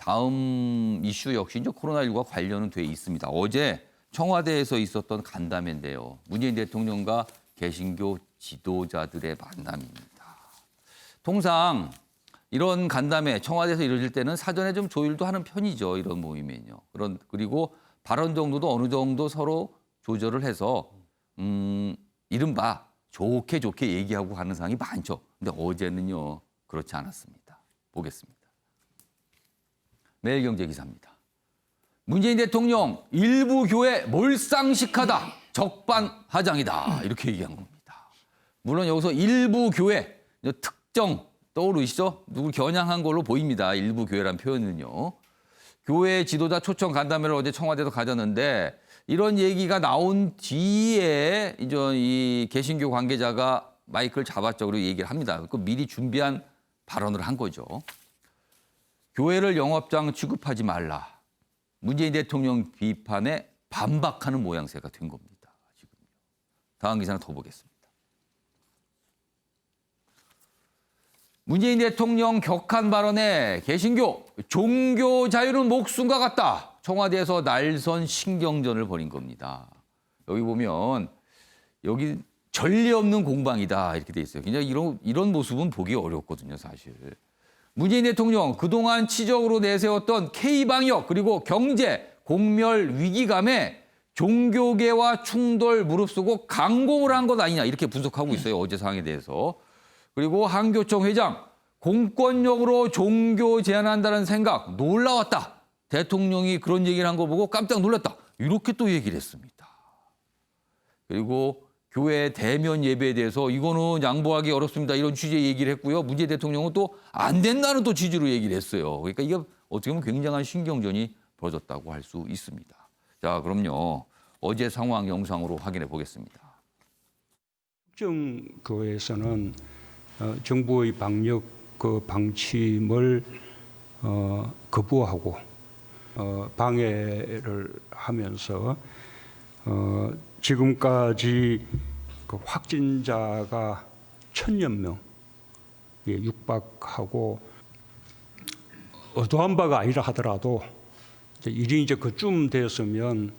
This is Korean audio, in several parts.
다음 이슈 역시 이제 코로나19와 관련은 돼 있습니다. 어제 청와대에서 있었던 간담회인데요. 문재인 대통령과 개신교 지도자들의 만남입니다. 통상 이런 간담회 청와대에서 이루어질 때는 사전에 좀 조율도 하는 편이죠. 이런 모임에는요. 그리고 발언 정도도 어느 정도 서로 조절을 해서 이른바 좋게 얘기하고 가는 상황이 많죠. 근데 어제는요. 그렇지 않았습니다. 보겠습니다. 매일경제 기사입니다. 문재인 대통령 일부 교회 몰상식하다. 적반하장이다. 이렇게 얘기한 겁니다. 물론 여기서 일부 교회 특정 떠오르시죠? 누굴 겨냥한 걸로 보입니다. 일부 교회란 표현은요. 교회 지도자 초청 간담회를 어제 청와대에서 가졌는데 이런 얘기가 나온 뒤에 이제 이 개신교 관계자가 마이크를 잡았죠. 그리고 얘기를 합니다. 그 미리 준비한 발언을 한 거죠. 교회를 영업장 취급하지 말라. 문재인 대통령 비판에 반박하는 모양새가 된 겁니다. 지금. 다음 기사는 더 보겠습니다. 문재인 대통령 격한 발언에 개신교, 종교 자유는 목숨과 같다. 청와대에서 날선 신경전을 벌인 겁니다. 여기 보면 여기 전례 없는 공방이다 이렇게 돼 있어요. 굉장히 이런 모습은 보기 어렵거든요, 사실. 문재인 대통령 그동안 치적으로 내세웠던 K방역 그리고 경제, 공멸 위기감에 종교계와 충돌 무릅쓰고 강공을 한 것 아니냐 이렇게 분석하고 있어요. 어제 상황에 대해서. 그리고 한교총 회장 공권력으로 종교 제한한다는 생각 놀라웠다. 대통령이 그런 얘기를 한 거 보고 깜짝 놀랐다. 이렇게 또 얘기를 했습니다. 그리고 교회 대면 예배에 대해서 이거는 양보하기 어렵습니다. 이런 취지의 얘기를 했고요. 문재인 대통령은 또 안 된다는 또 취지로 얘기를 했어요. 그러니까 이게 어떻게 보면 굉장한 신경전이 벌어졌다고 할 수 있습니다. 자, 그럼요. 어제 상황 영상으로 확인해 보겠습니다. 특정 교회에서는 정부의 방역 방침을 거부하고 방해를 하면서 지금까지 그 확진자가 1,000여 명에 육박하고 어떠한 바가 아니라 하더라도 일이 이제 그쯤 되었으면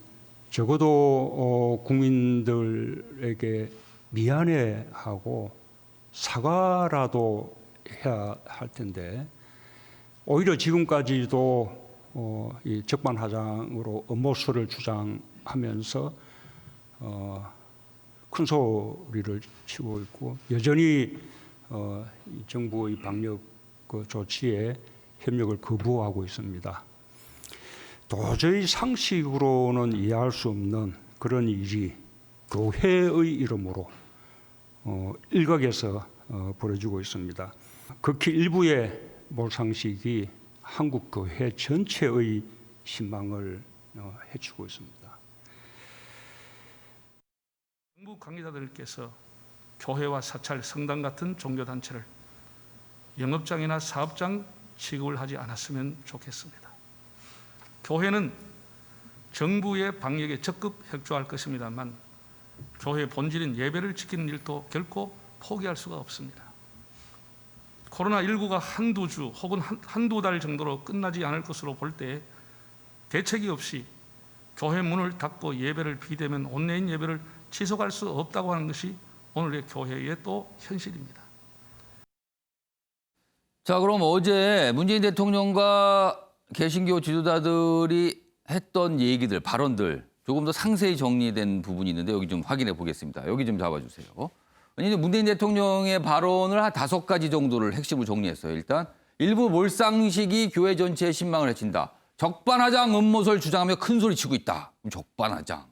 적어도 국민들에게 미안해하고 사과라도 해야 할 텐데 오히려 지금까지도 이 적반하장으로 음모설을 주장하면서 큰 소리를 치고 있고 여전히 이 정부의 방역 조치에 협력을 거부하고 있습니다. 도저히 상식으로는 이해할 수 없는 그런 일이 교회의 이름으로 일각에서 벌어지고 있습니다. 극히 일부의 몰상식이 한국 교회 전체의 신망을 해치고 있습니다. 정부 관계자들께서 교회와 사찰, 성당 같은 종교단체를 영업장이나 사업장 취급을 하지 않았으면 좋겠습니다. 교회는 정부의 방역에 적극 협조할 것입니다만 교회의 본질인 예배를 지키는 일도 결코 포기할 수가 없습니다. 코로나19가 한두 주 혹은 한두 달 정도로 끝나지 않을 것으로 볼 때 대책이 없이 교회 문을 닫고 예배를 비대면 온라인 예배를 지속할 수 없다고 하는 것이 오늘의 교회의 또 현실입니다. 자, 그럼 어제 문재인 대통령과 개신교 지도자들이 했던 얘기들, 발언들 조금 더 상세히 정리된 부분이 있는데 여기 좀 확인해 보겠습니다. 여기 좀 잡아주세요. 왜냐하면 문재인 대통령의 발언을 한 5가지 정도를 핵심으로 정리했어요. 일단 일부 몰상식이 교회 전체에 신망을 해친다. 적반하장 음모설 주장하며 큰 소리 치고 있다. 적반하장.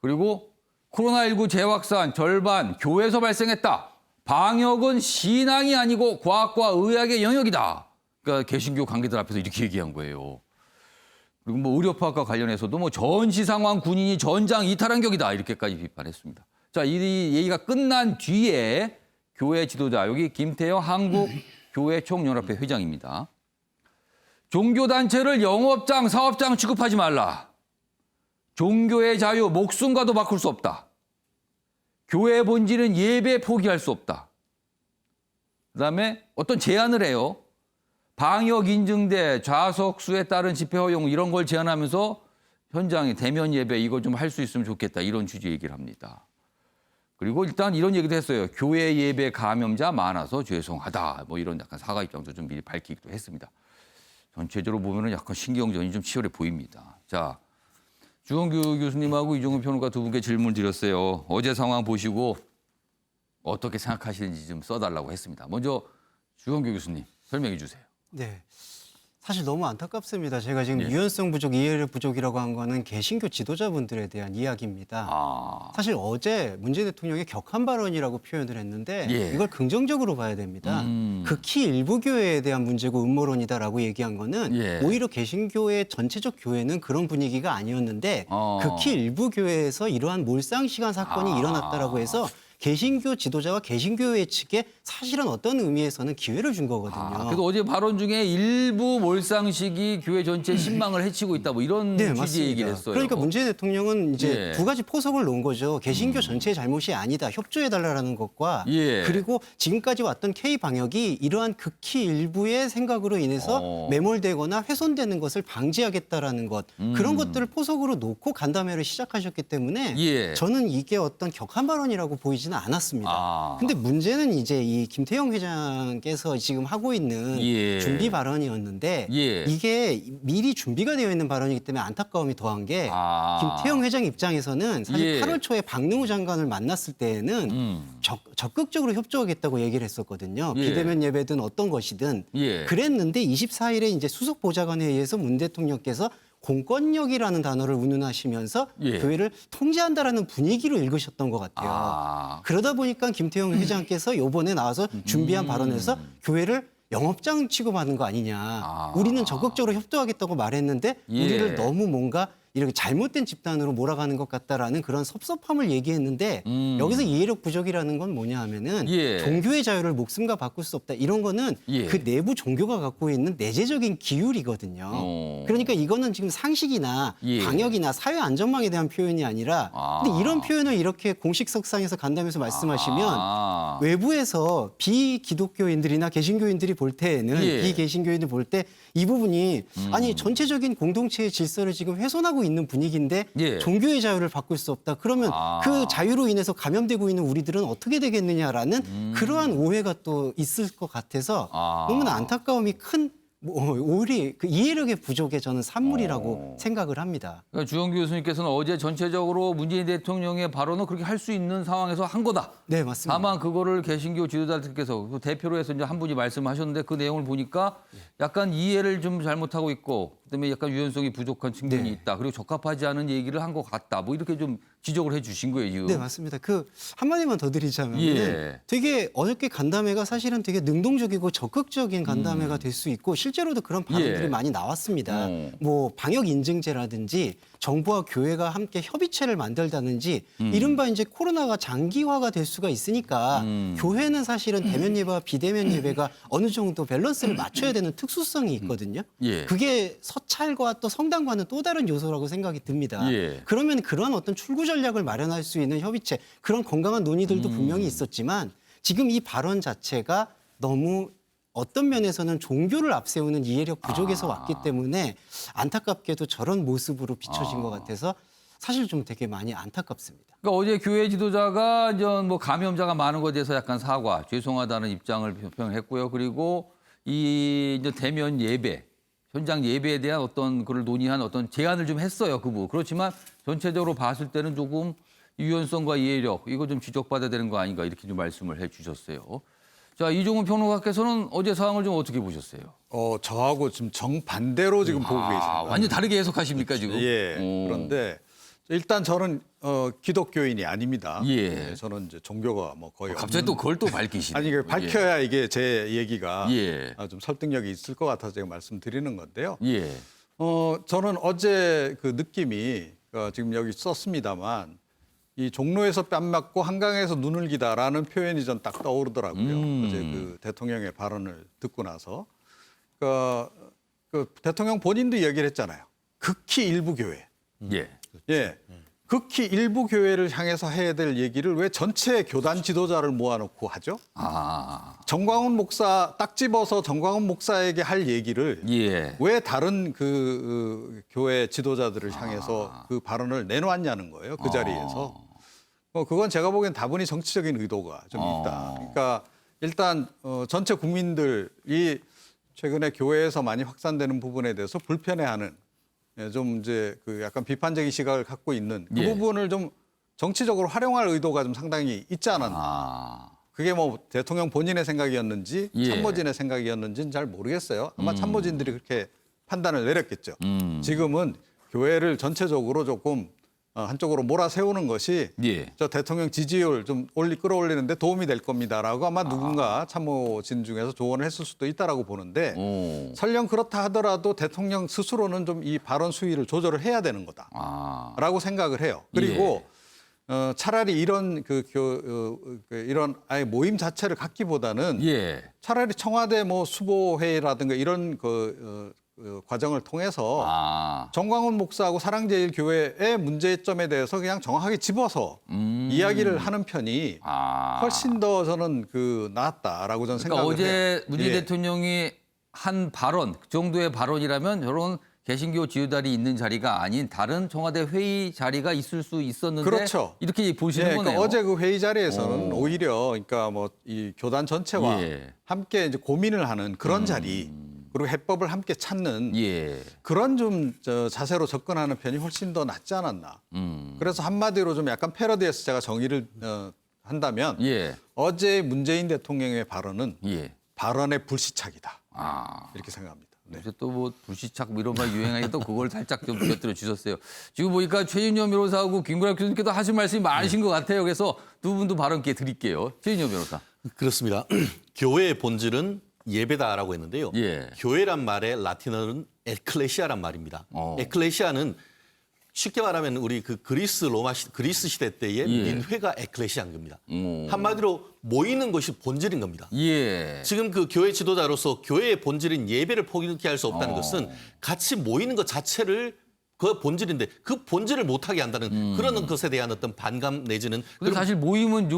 그리고 코로나19 재확산 절반 교회에서 발생했다. 방역은 신앙이 아니고 과학과 의학의 영역이다. 그러니까 개신교 관계들 앞에서 이렇게 얘기한 거예요. 그리고 뭐 의료파학과 관련해서도 뭐 전시 상황 군인이 전장 이탈한 격이다. 이렇게까지 비판했습니다. 자, 이 얘기가 끝난 뒤에 교회 지도자, 여기 김태형 한국교회총연합회 회장입니다. 종교단체를 영업장, 사업장 취급하지 말라. 종교의 자유, 목숨과도 바꿀 수 없다. 교회의 본질은 예배 포기할 수 없다. 그다음에 어떤 제안을 해요. 방역 인증대 좌석수에 따른 집회 허용 이런 걸 제안하면서 현장에 대면 예배 이거 좀 할 수 있으면 좋겠다 이런 취지 얘기를 합니다. 그리고 일단 이런 얘기도 했어요. 교회 예배 감염자 많아서 죄송하다. 뭐 이런 약간 사과 입장도 좀 미리 밝히기도 했습니다. 전체적으로 보면은 약간 신경전이 좀 치열해 보입니다. 자, 주원규 교수님하고 이종훈 평론가 두 분께 질문 드렸어요. 어제 상황 보시고 어떻게 생각하시는지 좀 써달라고 했습니다. 먼저 주원규 교수님 설명해 주세요. 네. 사실 너무 안타깝습니다. 제가 지금 예. 유연성 부족, 이해력 부족이라고 한 거는 개신교 지도자분들에 대한 이야기입니다. 아, 사실 어제 문재인 대통령이 격한 발언이라고 표현을 했는데 예. 이걸 긍정적으로 봐야 됩니다. 극히 일부 교회에 대한 문제고 음모론이다라고 얘기한 거는 예. 오히려 개신교의 전체적 교회는 그런 분위기가 아니었는데 극히 일부 교회에서 이러한 몰상시간 사건이 일어났다라고 해서 개신교 지도자와 개신교회 측에 사실은 어떤 의미에서는 기회를 준 거거든요. 그래도 어제 발언 중에 일부 몰상식이 교회 전체 신망을 해치고 있다 뭐 이런 네, 취지의 맞습니다. 얘기를 했어요. 그러니까 문재인 대통령은 이제 예. 두 가지 포석을 놓은 거죠. 개신교 전체의 잘못이 아니다. 협조해달라는 것과 예. 그리고 지금까지 왔던 K 방역이 이러한 극히 일부의 생각으로 인해서 매몰되거나 훼손되는 것을 방지하겠다라는 것 그런 것들을 포석으로 놓고 간담회를 시작하셨기 때문에 예. 저는 이게 어떤 격한 발언이라고 보이지는 않았습니다. 아. 근데 문제는 이제 이 김태형 회장께서 지금 하고 있는 예. 준비 발언이었는데 예. 이게 미리 준비가 되어 있는 발언이기 때문에 안타까움이 더한 게 김태형 회장 입장에서는 사실 예. 8월 초에 박능우 장관을 만났을 때에는 적극적으로 협조하겠다고 얘기를 했었거든요. 예. 비대면 예배든 어떤 것이든 예. 그랬는데 24일에 이제 수석 보좌관에 의해서 문 대통령께서 공권력이라는 단어를 운운하시면서 예. 교회를 통제한다라는 분위기로 읽으셨던 것 같아요. 그러다 보니까 김태형 회장께서 이번에 나와서 준비한 발언에서 교회를 영업장 취급하는 거 아니냐. 우리는 적극적으로 협조하겠다고 말했는데 예. 우리를 너무 뭔가 이렇게 잘못된 집단으로 몰아가는 것 같다라는 그런 섭섭함을 얘기했는데 여기서 이해력 부족이라는 건 뭐냐 하면은 예. 종교의 자유를 목숨과 바꿀 수 없다. 이런 거는 예. 그 내부 종교가 갖고 있는 내재적인 기율이거든요. 그러니까 이거는 지금 상식이나 예. 방역이나 사회 안전망에 대한 표현이 아니라 근데 이런 표현을 이렇게 공식석상에서 간담회에서 말씀하시면 외부에서 비기독교인들이나 개신교인들이 볼 때에는 예. 비개신교인들 볼 때 이 부분이 아니 전체적인 공동체의 질서를 지금 훼손하고 있는 분위기인데 예. 종교의 자유를 바꿀 수 없다. 그러면 그 자유로 인해서 감염되고 있는 우리들은 어떻게 되겠느냐라는 그러한 오해가 또 있을 것 같아서 너무나 안타까움이 큰 오히려 그 이해력의 부족에 저는 산물이라고 생각을 합니다. 그러니까 주원규 교수님께서는 어제 전체적으로 문재인 대통령의 발언은 그렇게 할 수 있는 상황에서 한 거다. 네, 맞습니다. 다만 그거를 개신교 지도자들께서 그 대표로 해서 이제 한 분이 말씀하셨는데 그 내용을 보니까 약간 이해를 좀 잘못하고 있고 그다음에 약간 유연성이 부족한 측면이 네. 있다. 그리고 적합하지 않은 얘기를 한 것 같다. 뭐 이렇게 좀 지적을 해 주신 거예요, 지금. 네, 맞습니다. 그 한마디만 더 드리자면 예. 되게 어저께 간담회가 사실은 되게 능동적이고 적극적인 간담회가 될 수 있고 실제로도 그런 발언들이 예. 많이 나왔습니다. 어. 뭐 방역 인증제라든지 정부와 교회가 함께 협의체를 만들다든지 이른바 이제 코로나가 장기화가 될 수가 있으니까 교회는 사실은 대면 예배와 비대면 예배가 어느 정도 밸런스를 맞춰야 되는 특수성이 있거든요. 예. 그게 서찰과 또 성당과는 또 다른 요소라고 생각이 듭니다. 예. 그러면 그런 어떤 출구 전략을 마련할 수 있는 협의체, 그런 건강한 논의들도 분명히 있었지만 지금 이 발언 자체가 너무 어떤 면에서는 종교를 앞세우는 이해력 부족에서 왔기 때문에 안타깝게도 저런 모습으로 비춰진 것 같아서 사실 좀 되게 많이 안타깝습니다. 그러니까 어제 교회 지도자가 이제 뭐 감염자가 많은 것에 대해서 약간 사과, 죄송하다는 입장을 표명했고요. 그리고 이 이제 대면 예배, 현장 예배에 대한 어떤 그걸 논의한 어떤 제안을 좀 했어요. 그분. 그렇지만 전체적으로 봤을 때는 조금 유연성과 이해력 이거 좀 지적받아야 되는 거 아닌가 이렇게 좀 말씀을 해주셨어요. 자, 이종훈 평론가께서는 어제 상황을 좀 어떻게 보셨어요? 저하고 지금 정반대로 지금 보고 계십니다. 완전 다르게 해석하십니까 지금? 예. 오. 그런데 일단 저는 기독교인이 아닙니다. 예. 저는 이제 종교가 뭐 거의 갑자기 또 그걸 또 밝히시네. 아니 이게 밝혀야 이게 제 얘기가 예. 좀 설득력이 있을 것 같아서 제가 말씀드리는 건데요. 예. 저는 어제 그 느낌이 지금 여기 썼습니다만 이 종로에서 뺨 맞고 한강에서 눈을 기다라는 표현이 전 딱 떠오르더라고요. 어제 그 대통령의 발언을 듣고 나서 그 대통령 본인도 얘기를 했잖아요. 극히 일부 교회. 예. 예. 극히 일부 교회를 향해서 해야 될 얘기를 왜 전체 교단 지도자를 모아놓고 하죠? 정광훈 목사 딱 집어서 정광훈 목사에게 할 얘기를 예. 왜 다른 그 교회 지도자들을 향해서 그 발언을 내놓았냐는 거예요. 그 자리에서. 그건 제가 보기엔 다분히 정치적인 의도가 좀 있다. 그러니까 일단 전체 국민들이 최근에 교회에서 많이 확산되는 부분에 대해서 불편해하는 좀 이제 그 약간 비판적인 시각을 갖고 있는 그 예. 부분을 좀 정치적으로 활용할 의도가 좀 상당히 있지 않았나. 그게 뭐 대통령 본인의 생각이었는지 예. 참모진의 생각이었는지는 잘 모르겠어요. 아마 참모진들이 그렇게 판단을 내렸겠죠. 지금은 교회를 전체적으로 조금 한쪽으로 몰아세우는 것이 예. 저 대통령 지지율 좀 끌어올리는데 도움이 될 겁니다라고 아마 누군가 참모진 중에서 조언을 했을 수도 있다라고 보는데 설령 그렇다 하더라도 대통령 스스로는 좀 이 발언 수위를 조절을 해야 되는 거다라고 생각을 해요. 그리고 차라리 이런 이런 아예 모임 자체를 갖기보다는 예. 차라리 청와대 뭐 수보회의라든가 이런 과정을 통해서 정광훈 목사하고 사랑제일교회의 문제점에 대해서 그냥 정확하게 집어서 이야기를 하는 편이 훨씬 더 저는 나았다라고 저는 그러니까 생각을 해요. 어제 문재인 예. 대통령이 한 발언, 그 정도의 발언이라면 저런 개신교 지도자리 있는 자리가 아닌 다른 청와대 회의 자리가 있을 수 있었는데 그렇죠. 이렇게 보시는 예, 거네요. 그러니까 어제 그 회의 자리에서는 오히려 그러니까 뭐 이 교단 전체와 예. 함께 이제 고민을 하는 그런 자리 그리고 해법을 함께 찾는 예. 그런 좀 자세로 접근하는 편이 훨씬 더 낫지 않았나. 그래서 한마디로 좀 약간 패러디해서 제가 정의를 한다면 예. 어제 문재인 대통령의 발언은 예. 발언의 불시착이다. 아. 이렇게 생각합니다. 네. 이제 또 뭐 불시착 뭐 이런 말 유행하니 또 그걸 살짝 좀 곁들여 주셨어요. 지금 보니까 최진영 변호사하고 김구라 교수님께도 하실 말씀이 많으신 것 같아요. 그래서 두 분도 발언 기회 드릴게요. 최진영 변호사. 그렇습니다. 교회의 본질은 예배다라고 했는데요. 예. 교회란 말의 라틴어는 에클레시아란 말입니다. 에클레시아는 쉽게 말하면 우리 그 그리스 시대 때의 예. 민회가 에클레시아인 겁니다. 한마디로 모이는 것이 본질인 겁니다. 예. 지금 그 교회 지도자로서 교회의 본질인 예배를 포기할 수 없다는 것은 같이 모이는 것 자체를 그 본질인데 그 본질을 못하게 한다는 그런 것에 대한 어떤 반감 내지는 근데 사실 모임은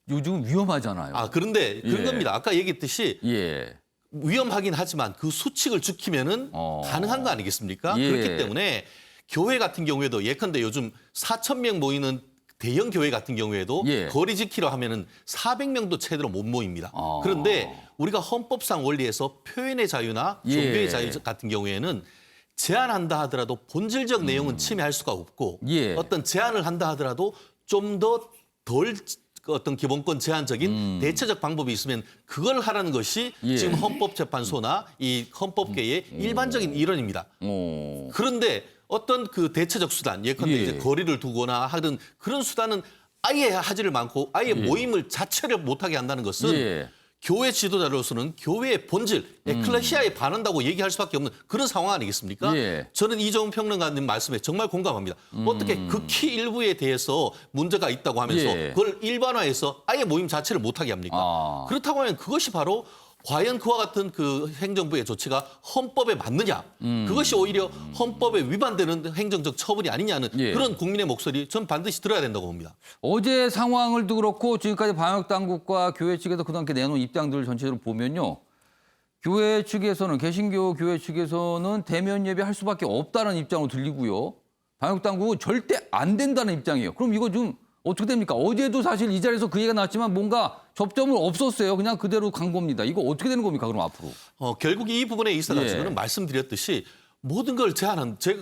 요즘 위험하잖아요. 그런데 그런 예. 겁니다. 아까 얘기했듯이 예. 위험하긴 하지만 그 수칙을 지키면은 가능한 거 아니겠습니까? 예. 그렇기 때문에 교회 같은 경우에도 예컨대 요즘 4,000명 모이는 대형 교회 같은 경우에도 예. 거리 지키려 하면은 400명도 제대로 못 모입니다. 그런데 우리가 헌법상 원리에서 표현의 자유나 종교의 예. 자유 같은 경우에는 제한한다 하더라도 본질적 내용은 침해할 수가 없고 예. 어떤 제한을 한다 하더라도 좀 더 덜 어떤 기본권 제한적인 대체적 방법이 있으면 그걸 하라는 것이 예. 지금 헌법재판소나 이 헌법계의 일반적인 일원입니다. 그런데 어떤 그 대체적 수단, 예컨대 예. 이제 거리를 두거나 하든 그런 수단은 아예 하지를 않고 아예 모임을 자체를 못하게 한다는 것은 예. 교회 지도자로서는 교회의 본질, 에클레시아에 반한다고 얘기할 수밖에 없는 그런 상황 아니겠습니까? 예. 저는 이정훈 평론가님 말씀에 정말 공감합니다. 어떻게 극히 일부에 대해서 문제가 있다고 하면서 예. 그걸 일반화해서 아예 모임 자체를 못하게 합니까? 그렇다고 하면 그것이 바로 과연 그와 같은 그 행정부의 조치가 헌법에 맞느냐? 그것이 오히려 헌법에 위반되는 행정적 처벌이 아니냐는 예. 그런 국민의 목소리 전 반드시 들어야 된다고 봅니다. 어제 상황을도 그렇고 지금까지 방역 당국과 교회 측에서 그동안 내놓은 입장들을 전체적으로 보면요. 교회 측에서는 개신교 교회 측에서는 대면 예배할 수밖에 없다는 입장으로 들리고요. 방역 당국은 절대 안 된다는 입장이에요. 그럼 이거 좀 어떻게 됩니까? 어제도 사실 이 자리에서 그 얘기가 나왔지만 뭔가 접점을 없었어요. 그냥 그대로 간 겁니다. 이거 어떻게 되는 겁니까? 그럼 앞으로. 결국 이 부분에 있어가지고는 예. 말씀드렸듯이 모든 걸 제한한 제가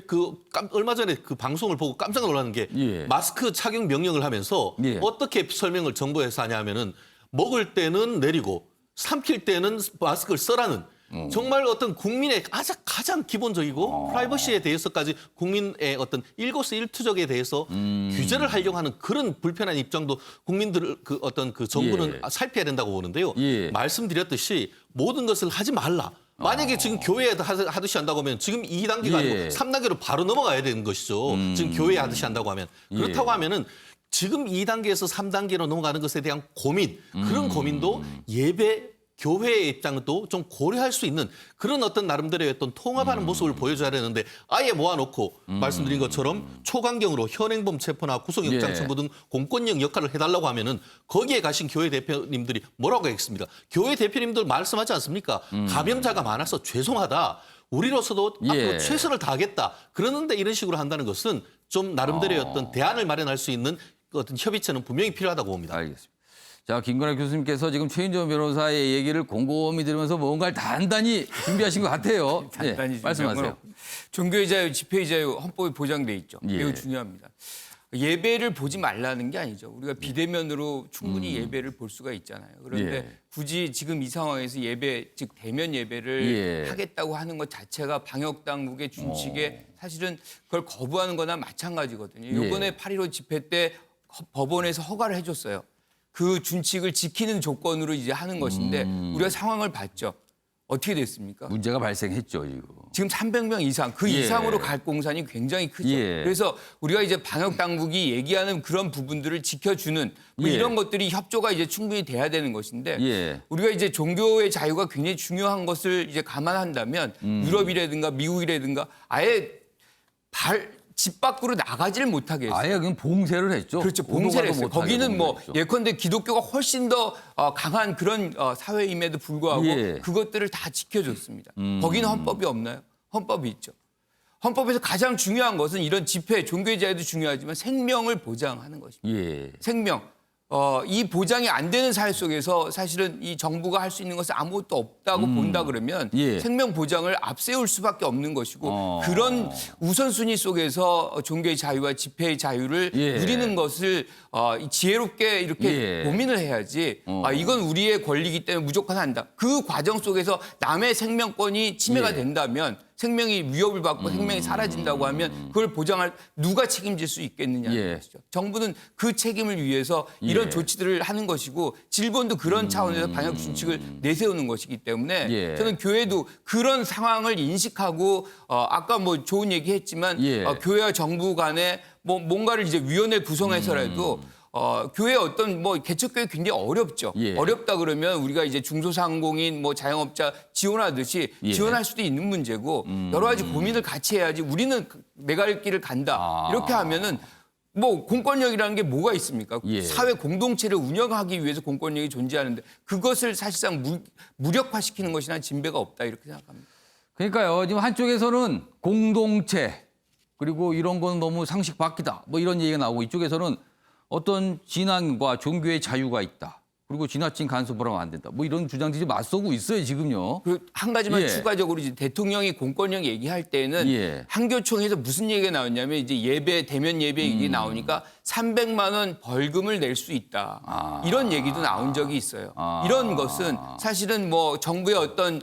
얼마 전에 그 방송을 보고 깜짝 놀라는 게 예. 마스크 착용 명령을 하면서 예. 어떻게 설명을 정부에서 하냐면은 먹을 때는 내리고 삼킬 때는 마스크를 써라는 정말 어떤 국민의 가장 기본적이고 프라이버시에 대해서까지 국민의 어떤 일거수일투족에 대해서 규제를 하려고 하는 그런 불편한 입장도 국민들 그 어떤 그 정부는 예. 살펴야 된다고 보는데요. 예. 말씀드렸듯이 모든 것을 하지 말라. 만약에 지금 교회에 하듯이 한다고 하면 지금 2단계가 아니고 예. 3단계로 바로 넘어가야 되는 것이죠. 지금 교회에 하듯이 한다고 하면. 그렇다고 하면은 지금 2단계에서 3단계로 넘어가는 것에 대한 고민, 그런 고민도 예배 교회의 입장도 좀 고려할 수 있는 그런 어떤 나름대로의 어떤 통합하는 모습을 보여줘야 되는데 아예 모아놓고 말씀드린 것처럼 초강경으로 현행범 체포나 구속영장 예. 청구 등 공권력 역할을 해달라고 하면은 거기에 가신 교회 대표님들이 뭐라고 하겠습니까? 교회 대표님들 말씀하지 않습니까? 가병자가 많아서 죄송하다. 우리로서도 예. 앞으로 최선을 다하겠다. 그러는데 이런 식으로 한다는 것은 좀 나름대로의 어떤 대안을 마련할 수 있는 어떤 협의체는 분명히 필요하다고 봅니다. 알겠습니다. 자, 김건희 교수님께서 지금 최인정 변호사의 얘기를 곰곰이 들으면서 뭔가를 단단히 준비하신 것 같아요. 단단히 예, 말씀하세요. 종교의 자유, 집회의 자유 헌법에 보장돼 있죠. 예. 매우 중요합니다. 예배를 보지 말라는 게 아니죠. 우리가 비대면으로 충분히 예배를 볼 수가 있잖아요. 그런데 예. 굳이 지금 이 상황에서 예배, 즉 대면 예배를 예. 하겠다고 하는 것 자체가 방역 당국의 준칙에 사실은 그걸 거부하는 거나 마찬가지거든요. 예. 이번에 8.15 집회 때 법원에서 허가를 해줬어요. 그 준칙을 지키는 조건으로 이제 하는 것인데 우리가 상황을 봤죠. 어떻게 됐습니까? 문제가 발생했죠, 이거. 지금 300명 이상, 그 예. 이상으로 갈 공산이 굉장히 크죠. 예. 그래서 우리가 이제 방역 당국이 얘기하는 그런 부분들을 지켜주는 뭐 예. 이런 것들이 협조가 이제 충분히 돼야 되는 것인데 예. 우리가 이제 종교의 자유가 굉장히 중요한 것을 이제 감안한다면 유럽이라든가 미국이라든가 아예 집 밖으로 나가지를 못하게 했어요. 아예 그냥 봉쇄를 했죠. 그렇죠. 오도 봉쇄를 가도 했어요. 못하게 거기는 뭐 봉쇄했죠. 예컨대 기독교가 훨씬 더 강한 그런 사회임에도 불구하고 예. 그것들을 다 지켜줬습니다. 거기는 헌법이 없나요? 헌법이 있죠. 헌법에서 가장 중요한 것은 이런 집회, 종교의 자유도 중요하지만 생명을 보장하는 것입니다. 예. 생명. 이 보장이 안 되는 사회 속에서 사실은 이 정부가 할 수 있는 것은 아무것도 없다고 본다 그러면 예. 생명 보장을 앞세울 수밖에 없는 것이고 그런 우선순위 속에서 종교의 자유와 집회의 자유를 예. 누리는 것을 지혜롭게 이렇게 예. 고민을 해야지 이건 우리의 권리이기 때문에 무조건 한다. 그 과정 속에서 남의 생명권이 침해가 예. 된다면 생명이 위협을 받고 생명이 사라진다고 하면 그걸 보장할 누가 책임질 수 있겠느냐는 예. 것이죠. 정부는 그 책임을 위해서 이런 예. 조치들을 하는 것이고 질본도 그런 차원에서 방역 준칙을 내세우는 것이기 때문에 예. 저는 교회도 그런 상황을 인식하고 아까 뭐 좋은 얘기했지만 예. 교회와 정부 간에 뭐 뭔가를 이제 위원회 구성해서라도 교회 어떤 뭐 개척교회 굉장히 어렵죠. 예. 어렵다 그러면 우리가 이제 중소상공인 뭐 자영업자 지원하듯이 예. 지원할 수도 있는 문제고 여러 가지 고민을 같이 해야지 우리는 내가 할 길을 간다. 이렇게 하면은 뭐 공권력이라는 게 뭐가 있습니까? 예. 사회 공동체를 운영하기 위해서 공권력이 존재하는데 그것을 사실상 무력화시키는 것이나 진배가 없다 이렇게 생각합니다. 그러니까요. 지금 한쪽에서는 공동체 그리고 이런 건 너무 상식 밖이다. 뭐 이런 얘기가 나오고 이쪽에서는 어떤 진앙과 종교의 자유가 있다. 그리고 지나친 간섭을 하면 안 된다. 뭐 이런 주장들이 맞서고 있어요, 지금요. 그 한 가지만 예. 추가적으로 이제 대통령이 공권력 얘기할 때는 예. 한교총에서 무슨 얘기가 나왔냐면 이제 예배 대면 예배 얘기 나오니까 300만 원 벌금을 낼 수 있다. 이런 얘기도 나온 적이 있어요. 이런 것은 사실은 뭐 정부의 어떤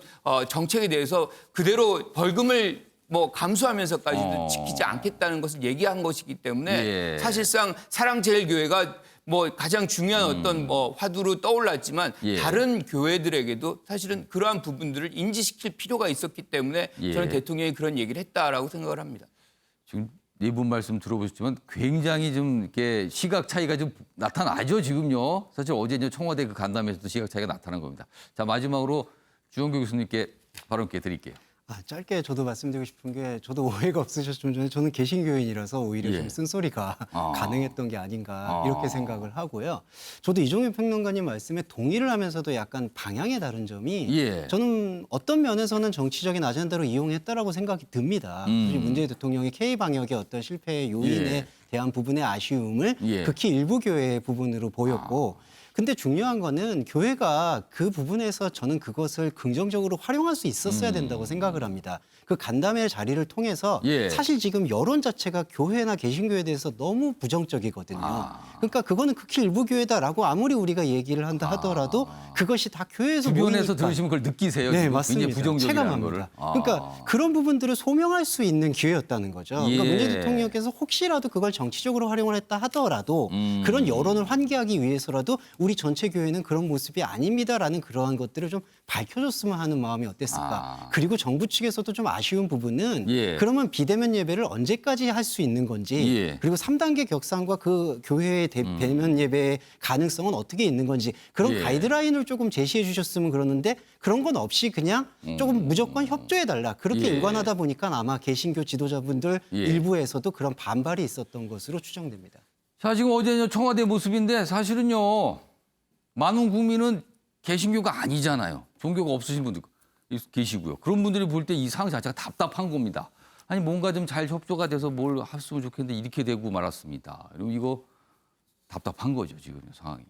정책에 대해서 그대로 벌금을 뭐 감수하면서까지도 지키지 않겠다는 것을 얘기한 것이기 때문에 예. 사실상 사랑제일교회가 뭐 가장 중요한 어떤 뭐 화두로 떠올랐지만 예. 다른 교회들에게도 사실은 그러한 부분들을 인지시킬 필요가 있었기 때문에 예. 저는 대통령이 그런 얘기를 했다라고 생각을 합니다. 지금 네 분 말씀 들어보셨지만 굉장히 좀 이렇게 시각 차이가 좀 나타나죠, 지금요. 사실 어제 이제 청와대 그 간담회에서도 시각 차이가 나타난 겁니다. 자, 마지막으로 주영교 교수님께 발언 기회 드릴게요. 짧게 저도 말씀드리고 싶은 게 저도 오해가 없으셨으면 좋겠는데 저는 개신교인이라서 오히려 예. 좀 쓴소리가 가능했던 게 아닌가 이렇게 생각을 하고요. 저도 이종윤 평론가님 말씀에 동의를 하면서도 약간 방향에 다른 점이 예. 저는 어떤 면에서는 정치적인 아젠다로 이용했다라고 생각이 듭니다. 사실 문재인 대통령이 K-방역의 어떤 실패의 요인에 예. 대한 부분의 아쉬움을 예. 극히 일부 교회의 부분으로 보였고 근데 중요한 거는 교회가 그 부분에서 저는 그것을 긍정적으로 활용할 수 있었어야 된다고 생각을 합니다. 그 간담회 자리를 통해서 예. 사실 지금 여론 자체가 교회나 개신교에 대해서 너무 부정적이거든요. 그러니까 그거는 극히 일부 교회다라고 아무리 우리가 얘기를 한다 하더라도 그것이 다 교회에서 주변에서 모이니까. 들으시면 그걸 느끼세요. 네, 지금 맞습니다. 굉장히 부정적이라는 거를. 체감합니다. 그러니까 그런 부분들을 소명할 수 있는 기회였다는 거죠. 그러니까 예. 문재인 대통령께서 혹시라도 그걸 정치적으로 활용을 했다 하더라도 그런 여론을 환기하기 위해서라도 우리 전체 교회는 그런 모습이 아닙니다라는 그러한 것들을 좀 밝혀줬으면 하는 마음이 어땠을까. 그리고 정부 측에서도 좀 아쉬운 부분은 예. 그러면 비대면 예배를 언제까지 할 수 있는 건지 예. 그리고 3단계 격상과 그 교회의 대면 예배의 가능성은 어떻게 있는 건지 그런 예. 가이드라인을 조금 제시해 주셨으면 그러는데 그런 건 없이 그냥 조금 무조건 협조해달라. 그렇게 예. 일관하다 보니까 아마 개신교 지도자분들 예. 일부에서도 그런 반발이 있었던 것으로 추정됩니다. 자, 지금 어제 청와대 모습인데 사실은요, 많은 국민은 개신교가 아니잖아요. 종교가 없으신 분들 계시고요. 그런 분들이 볼 때 이 상황 자체가 답답한 겁니다. 아니, 뭔가 좀 잘 협조가 돼서 뭘 했으면 좋겠는데 이렇게 되고 말았습니다. 그리고 이거 답답한 거죠, 지금 상황이.